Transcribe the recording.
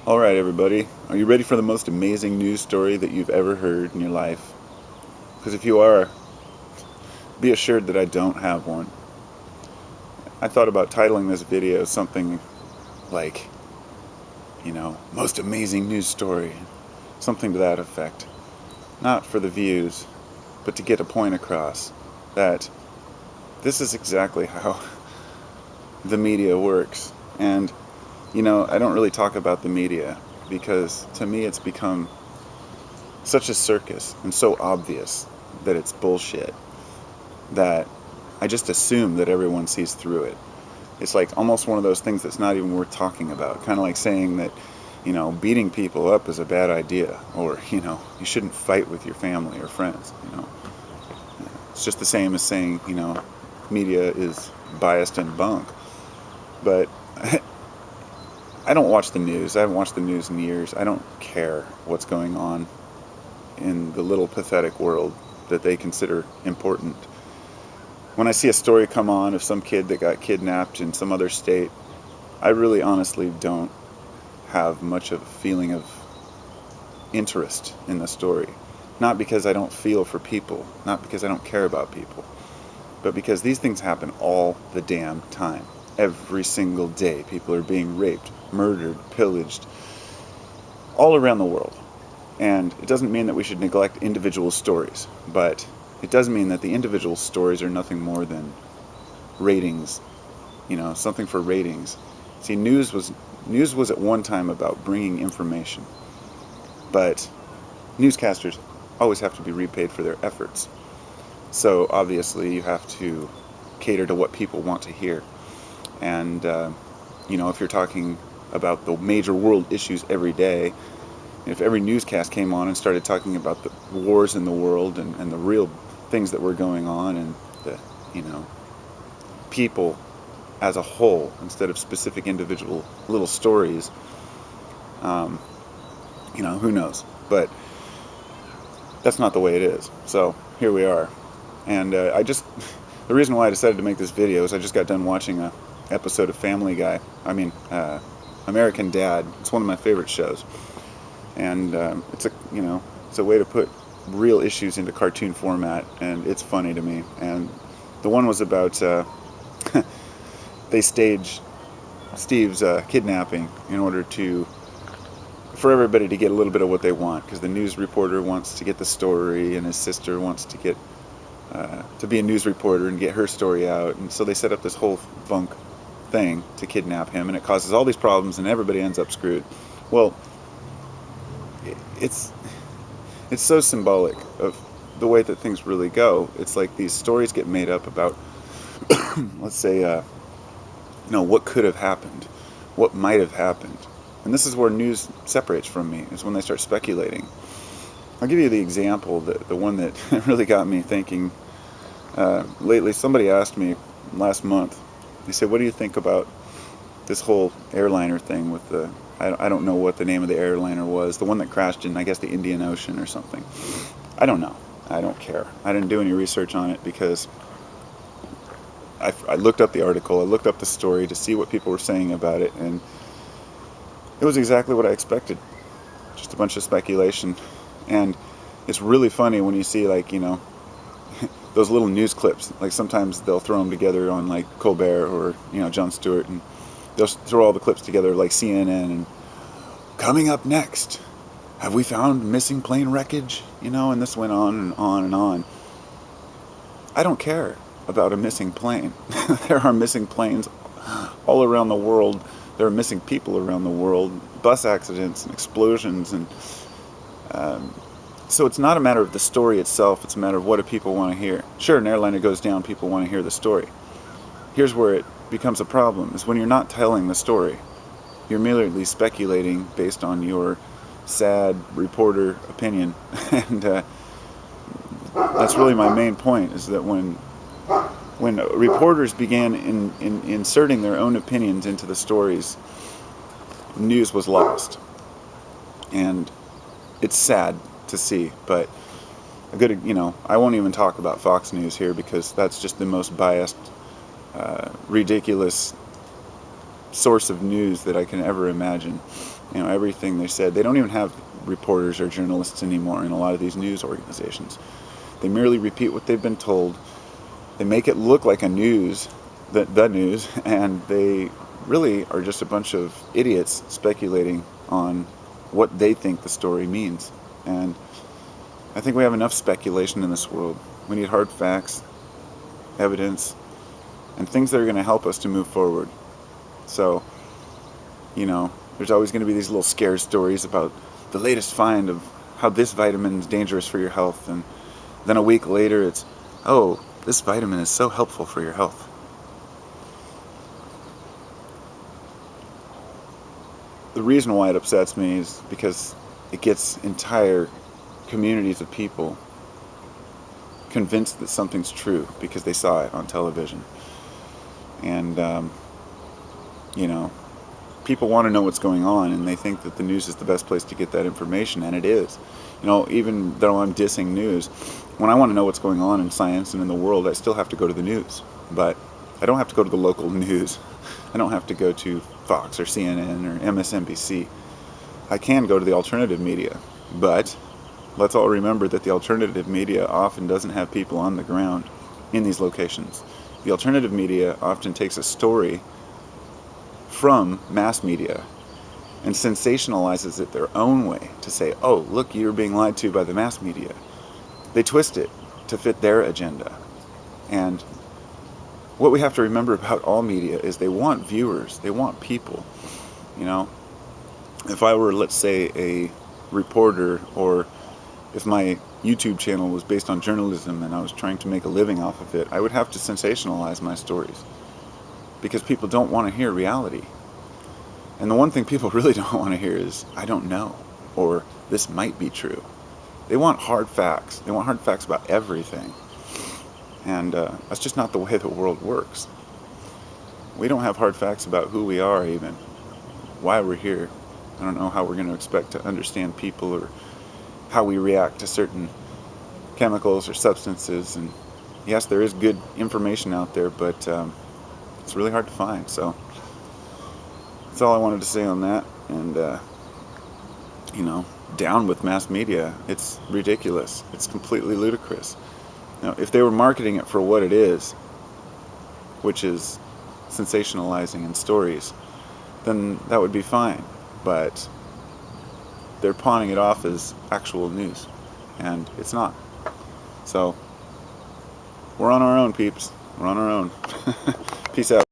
Alright, everybody, are you ready for the most amazing news story that you've ever heard in your life? Because if you are, be assured that I don't have one. I thought about titling this video something like, most amazing news story, something to that effect. Not for the views, but to get a point across that this is exactly how the media works. And I don't really talk about the media because to me it's become such a circus and so obvious that it's bullshit that I just assume that everyone sees through it. It's like almost one of those things that's not even worth talking about. Kind of like saying that, beating people up is a bad idea, or, you shouldn't fight with your family or friends. It's just the same as saying, media is biased and bunk. But I don't watch the news. I haven't watched the news in years. I don't care what's going on in the little pathetic world that they consider important. When I see a story come on of some kid that got kidnapped in some other state, I really honestly don't have much of a feeling of interest in the story. Not because I don't feel for people, not because I don't care about people, but because these things happen all the damn time. Every single day, people are being raped, murdered, pillaged, all around the world. And it doesn't mean that we should neglect individual stories, but it does mean that the individual stories are nothing more than ratings, something for ratings. See, news was at one time about bringing information, but newscasters always have to be repaid for their efforts. So obviously you have to cater to what people want to hear. And, if you're talking about the major world issues every day, if every newscast came on and started talking about the wars in the world and the real things that were going on and the, people as a whole instead of specific individual little stories, who knows? But that's not the way it is. So here we are. And the reason why I decided to make this video is I just got done watching a episode of Family Guy. American Dad. It's one of my favorite shows. And it's a way to put real issues into cartoon format, and it's funny to me. And the one was about they stage Steve's kidnapping in order for everybody to get a little bit of what they want, because the news reporter wants to get the story, and his sister wants to get to be a news reporter and get her story out, and so they set up this whole funk thing to kidnap him, and it causes all these problems, and everybody ends up screwed. Well, it's so symbolic of the way that things really go. It's like these stories get made up about, let's say, what could have happened, what might have happened. And this is where news separates from me, is when they start speculating. I'll give you the example, the one that really got me thinking. Lately, somebody asked me last month, they said, what do you think about this whole airliner thing with I don't know what the name of the airliner was, the one that crashed in, I guess, the Indian Ocean or something. I don't know. I don't care. I didn't do any research on it because I looked up the article, I looked up the story to see what people were saying about it, and it was exactly what I expected. Just a bunch of speculation. And it's really funny when you see, those little news clips. Like, sometimes they'll throw them together on, Colbert or, Jon Stewart, and they'll throw all the clips together like CNN, and coming up next, have we found missing plane wreckage? And this went on and on and on. I don't care about a missing plane. There are missing planes all around the world. There are missing people around the world, bus accidents and explosions, and so it's not a matter of the story itself, it's a matter of what do people want to hear. Sure, an airliner goes down, people want to hear the story. Here's where it becomes a problem, is when you're not telling the story. You're merely speculating based on your sad reporter opinion. And that's really my main point, is that when reporters began inserting their own opinions into the stories, news was lost. And it's sad to see, but I won't even talk about Fox News here, because that's just the most biased, ridiculous source of news that I can ever imagine. everything they said. They don't even have reporters or journalists anymore in a lot of these news organizations. They merely repeat what they've been told. They make it look like the news, and they really are just a bunch of idiots speculating on what they think the story means. And I think we have enough speculation in this world. We need hard facts, evidence, and things that are going to help us to move forward. So, there's always going to be these little scare stories about the latest find of how this vitamin is dangerous for your health, and then a week later it's, oh, this vitamin is so helpful for your health. The reason why it upsets me is because it gets entire communities of people convinced that something's true because they saw it on television. And, people want to know what's going on, and they think that the news is the best place to get that information, and it is. Even though I'm dissing news, when I want to know what's going on in science and in the world, I still have to go to the news. But I don't have to go to the local news. I don't have to go to Fox or CNN or MSNBC. I can go to the alternative media, but let's all remember that the alternative media often doesn't have people on the ground in these locations. The alternative media often takes a story from mass media and sensationalizes it their own way to say, oh, look, you're being lied to by the mass media. They twist it to fit their agenda. And what we have to remember about all media is they want viewers, they want people. If I were, let's say, a reporter, or if my YouTube channel was based on journalism and I was trying to make a living off of it, I would have to sensationalize my stories, because people don't want to hear reality. And the one thing people really don't want to hear is, I don't know, or this might be true. They want hard facts. They want hard facts about everything. And that's just not the way the world works. We don't have hard facts about who we are, even why we're here. I don't know how we're going to expect to understand people, or how we react to certain chemicals or substances. And yes, there is good information out there, but it's really hard to find. So that's all I wanted to say on that. And down with mass media. It's ridiculous. It's completely ludicrous. Now, if they were marketing it for what it is, which is sensationalizing in stories, then that would be fine. But they're pawning it off as actual news, and it's not. So we're on our own, peeps. We're on our own. Peace out.